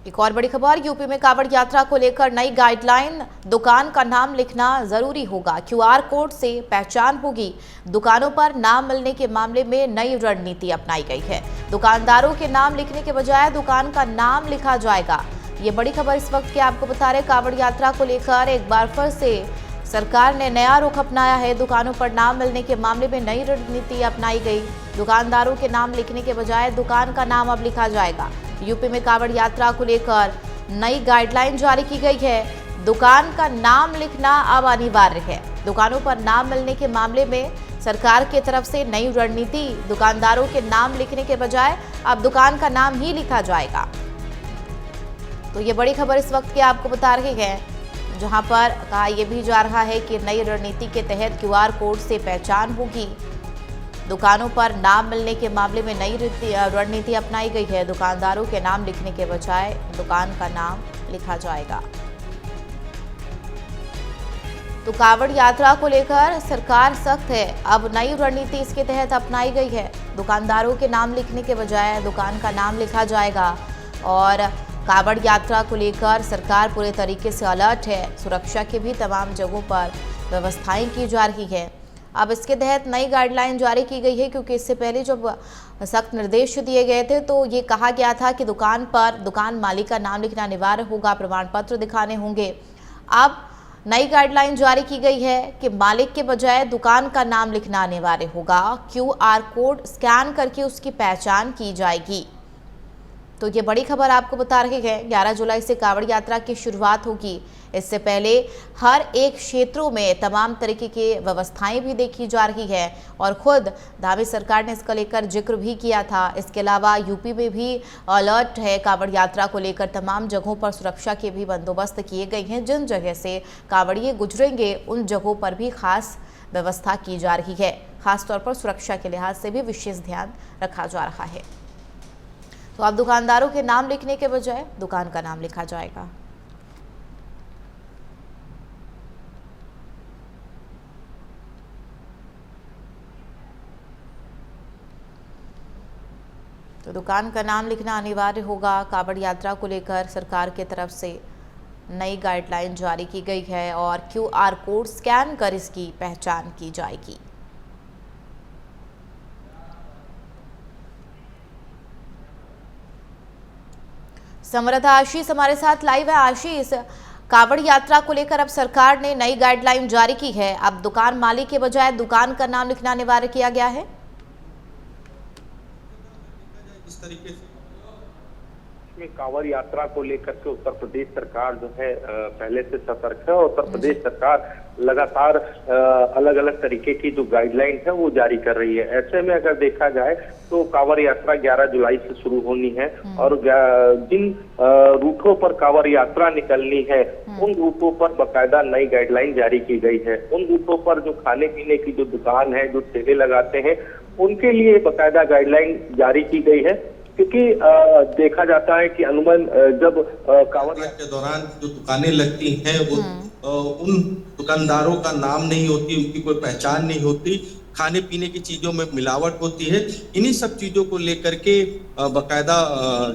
एक और बड़ी खबर, यूपी में कांवड़ यात्रा को लेकर नई गाइडलाइन, दुकान का नाम लिखना जरूरी होगा, क्यूआर कोड से पहचान होगी। दुकानों पर नाम मिलने के मामले में नई रणनीति अपनाई गई है। दुकानदारों के नाम लिखने के बजाय दुकान का नाम लिखा जाएगा। ये बड़ी खबर इस वक्त की आपको बता रहे, कांवड़ यात्रा को लेकर एक बार फिर से सरकार ने नया रुख अपनाया है। दुकानों पर नाम मिलने के मामले में नई रणनीति अपनाई गई। दुकानदारों के नाम लिखने के बजाय दुकान का नाम अब लिखा जाएगा। यूपी में कांवड़ यात्रा को लेकर नई गाइडलाइन जारी की गई है। दुकान का नाम लिखना अब अनिवार्य है। दुकानों पर नाम मिलने के मामले में सरकार की तरफ से नई रणनीति, दुकानदारों के नाम लिखने के बजाय अब दुकान का नाम ही लिखा जाएगा। तो ये बड़ी खबर इस वक्त की आपको बता रहे हैं, जहां पर कहा यह भी जा रहा है कि नई रणनीति के तहत क्यूआर कोड से पहचान होगी। दुकानों पर नाम मिलने के मामले में नई रणनीति अपनाई गई है। दुकानदारों के नाम लिखने के बजाय दुकान का नाम लिखा जाएगा। तो कांवड़ यात्रा को लेकर सरकार सख्त है। अब नई रणनीति इसके तहत अपनाई गई है। दुकानदारों के नाम लिखने के बजाय दुकान का नाम लिखा जाएगा। और कांवड़ यात्रा को लेकर सरकार पूरे तरीके से अलर्ट है। सुरक्षा के भी तमाम जगहों पर व्यवस्थाएं की जा रही है। अब इसके तहत नई गाइडलाइन जारी की गई है, क्योंकि इससे पहले जब सख्त निर्देश दिए गए थे तो ये कहा गया था कि दुकान पर दुकान मालिक का नाम लिखना अनिवार्य होगा, प्रमाण पत्र दिखाने होंगे। अब नई गाइडलाइन जारी की गई है कि मालिक के बजाय दुकान का नाम लिखना अनिवार्य होगा। क्यूआर कोड स्कैन करके उसकी पहचान की जाएगी। तो ये बड़ी खबर आपको बता रहे हैं। 11 जुलाई से कांवड़ यात्रा की शुरुआत होगी। इससे पहले हर एक क्षेत्रों में तमाम तरीके की व्यवस्थाएं भी देखी जा रही है और खुद धामी सरकार ने इसका लेकर जिक्र भी किया था। इसके अलावा यूपी में भी अलर्ट है। कांवड़ यात्रा को लेकर तमाम जगहों पर सुरक्षा के भी बंदोबस्त किए गए हैं। जिन जगह से कांवड़िए गुजरेंगे उन जगहों पर भी खास व्यवस्था की जा रही है। खासतौर पर सुरक्षा के लिहाज से भी विशेष ध्यान रखा जा रहा है। तो अब दुकानदारों के नाम लिखने के बजाय दुकान का नाम लिखा जाएगा। तो दुकान का नाम लिखना अनिवार्य होगा। कांवड़ यात्रा को लेकर सरकार की तरफ से नई गाइडलाइन जारी की गई है और क्यूआर कोड स्कैन कर इसकी पहचान की जाएगी। संवाददाता आशीष हमारे साथ लाइव है। आशीष, कांवड़ यात्रा को लेकर अब सरकार ने नई गाइडलाइन जारी की है। अब दुकान मालिक के बजाय दुकान का नाम लिखना अनिवार्य किया गया है। इस तरीके से कांवड़ यात्रा को लेकर के उत्तर प्रदेश सरकार जो है पहले से सतर्क है। उत्तर प्रदेश सरकार लगातार अलग अलग तरीके की जो गाइडलाइन है वो जारी कर रही है। ऐसे में अगर देखा जाए तो कांवड़ यात्रा 11 जुलाई से शुरू होनी है और जिन रूटों पर कांवड़ यात्रा निकलनी है उन रूटों पर बकायदा नई गाइडलाइन जारी की गई है। उन रूटों पर जो खाने पीने की जो दुकान है, जो ठेले लगाते हैं, उनके लिए बकायदा गाइडलाइन जारी की गई है। क्योंकि देखा जाता है कि अनुमान जब कांवड़ के दौरान जो दुकानें लगती हैं वो उन दुकानदारों का नाम नहीं होती, उनकी कोई पहचान नहीं होती, खाने पीने की चीजों में मिलावट होती है। इन्हीं सब चीजों को लेकर के बकायदा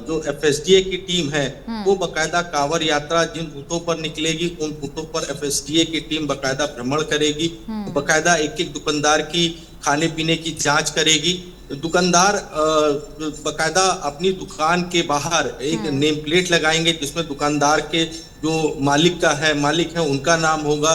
जो एफएसडीए की टीम है वो बकायदा कांवड़ यात्रा जिन रूटों पर निकलेगी उन रूटों पर एफएसडीए की टीम बकायदा भ्रमण करेगी। बकायदा एक एक दुकानदार की खाने पीने की जांच करेगी। दुकानदार बकायदा अपनी दुकान के बाहर एक नेम प्लेट लगाएंगे जिसमें दुकानदार के जो मालिक है उनका नाम होगा,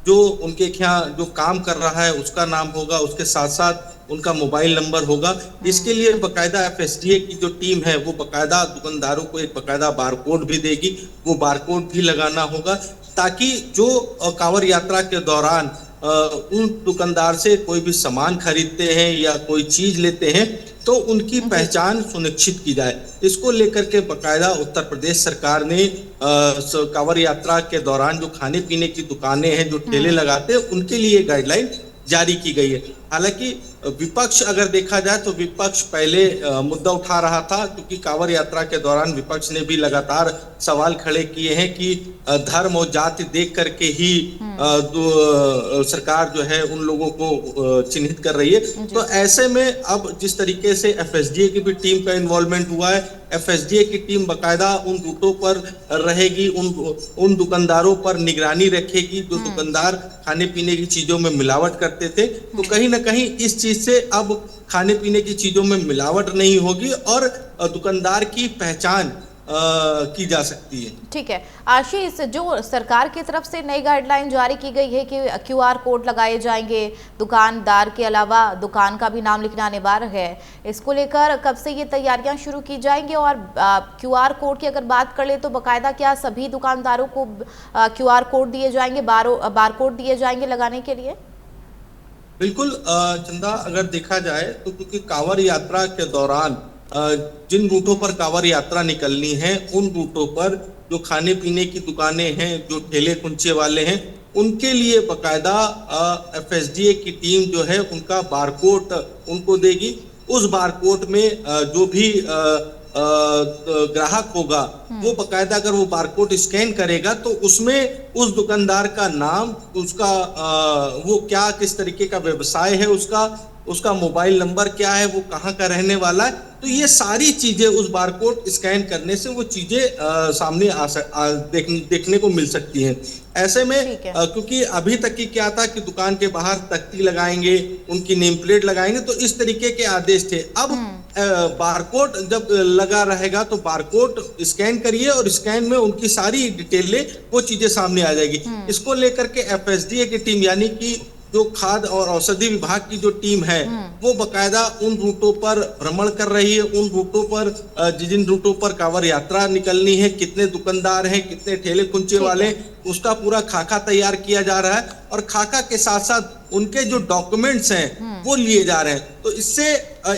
जो उनके यहाँ जो काम कर रहा है उसका नाम होगा, उसके साथ साथ उनका मोबाइल नंबर होगा। इसके लिए बकायदा एफएसडीए की जो टीम है वो बकायदा दुकानदारों को एक बकायदा बारकोड भी देगी। वो बारकोड भी लगाना होगा ताकि जो कांवड़ यात्रा के दौरान उन दुकानदार से कोई भी सामान खरीदते हैं या कोई चीज लेते हैं तो उनकी पहचान सुनिश्चित की जाए। इसको लेकर के बकायदा उत्तर प्रदेश सरकार ने कांवड़ यात्रा के दौरान जो खाने पीने की दुकानें हैं, जो ठेले लगाते हैं, उनके लिए गाइडलाइन जारी की गई है। हालांकि विपक्ष अगर देखा जाए तो विपक्ष पहले मुद्दा उठा रहा था, क्योंकि कांवड़ यात्रा के दौरान विपक्ष ने भी लगातार सवाल खड़े किए हैं कि धर्म और जाति देख करके ही सरकार जो है उन लोगों को चिन्हित कर रही है। तो ऐसे में अब जिस तरीके से एफएसडीए की भी टीम का इन्वॉल्वमेंट हुआ है, एफएसडीए की टीम बकायदा उन रूटों पर रहेगी, उन दुकानदारों पर निगरानी रखेगी जो दुकानदार खाने पीने की चीजों में मिलावट करते थे। तो कहीं ना कहीं इस चीज से अब खाने पीने की चीजों में मिलावट नहीं होगी और दुकानदार की पहचान की जा सकती है। ठीक है आशीष, जो सरकार की तरफ से नई गाइडलाइन जारी की गई है कि क्यूआर कोड लगाए जाएंगे, दुकानदार के अलावा दुकान का भी नाम लिखना अनिवार्य है, इसको लेकर कब से ये तैयारियां शुरू की जाएंगी? और क्यूआर कोड की अगर बात कर ले तो बाकायदा क्या सभी दुकानदारों को क्यूआर कोड दिए जाएंगे, बार कोड दिए जाएंगे लगाने के लिए? बिल्कुल चंदा, अगर देखा जाए तो क्योंकि कांवड़ यात्रा के दौरान जिन रूटों पर कांवड़ यात्रा निकलनी है उन रूटों पर जो खाने पीने की दुकानें हैं, जो ठेले कुंचे वाले हैं, उनके लिए बकायदा एफएसडीए की टीम जो है उनका बारकोड उनको देगी। उस बारकोड में जो भी ग्राहक होगा वो बकायदा अगर वो बारकोड स्कैन करेगा तो उसमें उस दुकानदार का नाम, उसका वो क्या किस तरीके का व्यवसाय है, उसका मोबाइल नंबर क्या है, वो कहाँ का रहने वाला है, तो ये सारी चीजें उस बारकोड स्कैन करने से वो चीजें सामने देखने को मिल सकती हैं। ऐसे में क्योंकि अभी तक की क्या था कि दुकान के बाहर तख्ती लगाएंगे, उनकी नेम प्लेट लगाएंगे, तो इस तरीके के आदेश थे। अब बारकोड जब लगा रहेगा तो बारकोड स्कैन करिए और स्कैन में उनकी सारी डिटेलें वो चीजें सामने आ जाएगी। इसको लेकर के एफएसडीए की टीम यानी कि जो खाद्य और औषधि विभाग की जो टीम है वो बकायदा उन रूटों पर भ्रमण कर रही है, उन रूटों पर जिन रूटों पर कांवड़ यात्रा निकलनी है, कितने दुकानदार हैं, कितने ठेले कुंचे वाले, उसका पूरा खाका तैयार किया जा रहा है और खाका के साथ साथ उनके जो डॉक्यूमेंट्स हैं वो लिए जा रहे हैं। तो इससे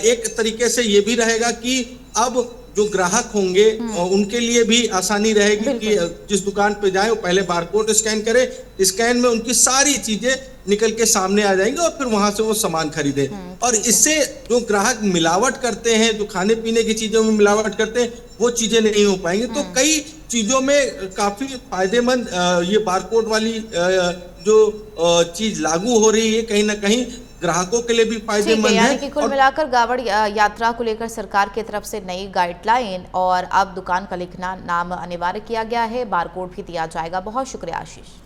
एक तरीके से ये भी रहेगा कि अब जो ग्राहक होंगे उनके लिए भी आसानी रहेगी कि जिस दुकान पे जाए वो पहले बारकोड स्कैन करे, स्कैन में उनकी सारी चीजें निकल के सामने आ जाएंगे और फिर वहां से वो सामान खरीदे। और इससे जो ग्राहक मिलावट करते हैं, जो खाने पीने की चीजों में मिलावट करते हैं, वो चीजें नहीं हो पाएंगी। तो कई चीजों में काफी फायदेमंद ये बारकोड वाली जो चीज लागू हो रही है, कहीं ना कहीं ग्राहकों के लिए भी फायदेमंद है। यानी कि कुल मिलाकर कांवड़ यात्रा को लेकर सरकार की तरफ से नई गाइडलाइन और अब दुकान का लिखना नाम अनिवार्य किया गया है, बारकोड भी दिया जाएगा। बहुत शुक्रिया आशीष।